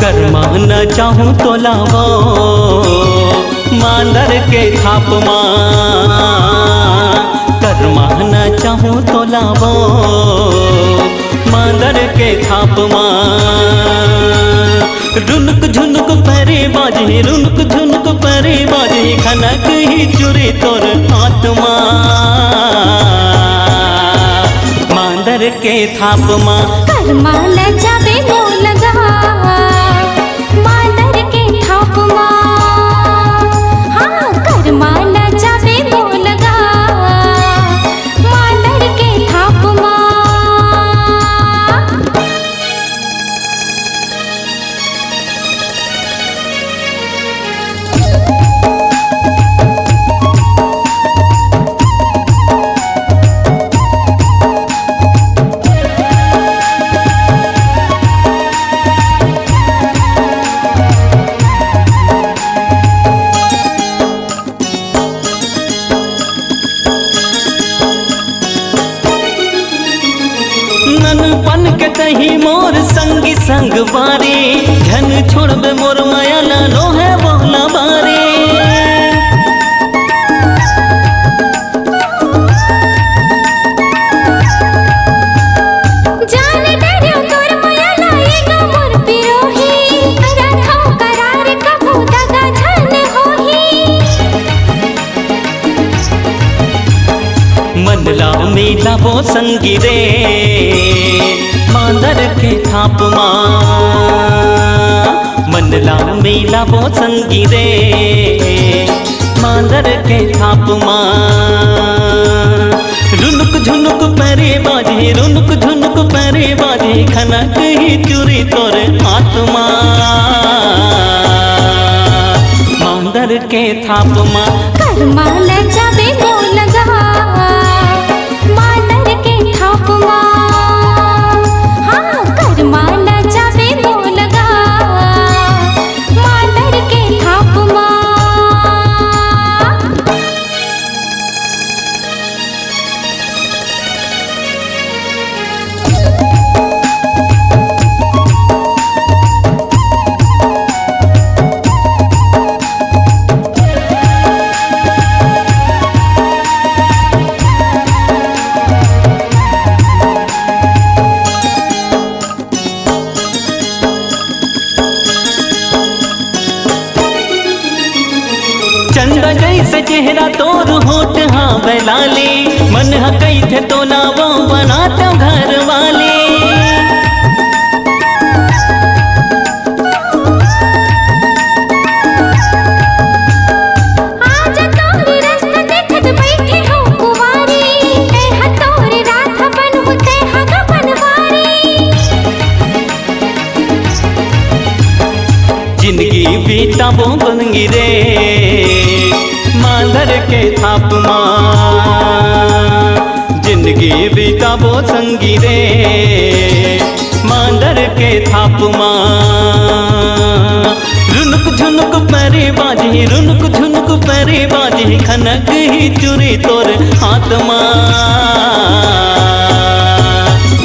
कर्मा न चाहूँ तो लावो मांदर के थाप माँ। कर्मा न चाहूँ तो लावो मांदर के थाप माँ। रुनुक झुनुक परे बाजे रुनुक झुनुक परे बाजे खनक ही चुरे तोर आत्मा। मांदर के थाप माँ। कर्मा न जावे मो लगा मांदर के थाप माँ। हाँ कर्मा न जावे मो लगा मांदर के थाप माँ। ननपन के तही मोर संगी संग बारे धन छोड़बे मोर माया लालो है बोला बारे। जान डरियो तोर माया लाएगा मोर पिरोही। रखो करार कबू दगा झन होही। मनला मेला वो संगी रे मांदर के थाप माँ। मनला मेला वो संगी रे मांदर के थाप माँ। रुनुक झुनुक परे बाजे रुनुक झुनुक परे बाजे खनक ही चुरी तोर आत्मा। मांदर के थाप माँ। कर्मा न जावे मो लगा मांदर के थाप माँ। हाँ कर्मा न जावे मो लगा मांदर के थाप माँ। चंदा जैसे चेहरा तोर होठ हाँ बैलाले मन हा कई थे तो ना वो बना तो घर वाले। आज तोरी रास्ता देखत बैठे हो कुंवारी। एह तोरी रात बन होते हग बनवारी। जिंदगी बीता वो बनगी रे मांदर के थाप माँ। जिंदगी बीता वो संगी रे मांदर के थाप माँ। रुनुक झुनुक परे बाजे रुनुक झुनुक परे बाजे खनक ही चुरी तोर आत्मा।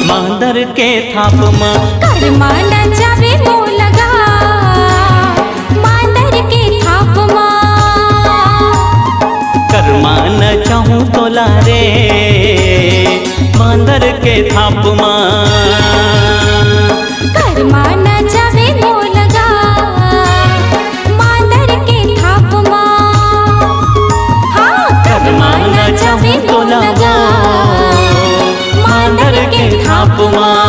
मांदर के थाप माँ। कर्मा न जावे मो लगा मांदर के थाप माँ। कर्मा न चाहूँ तो लारे मांदर के थाप माँ। कर्मा न जावे मो लगा मांदर के थाप माँ। हाँ कर्मा न जावे मो लगा मांदर के थाप माँ।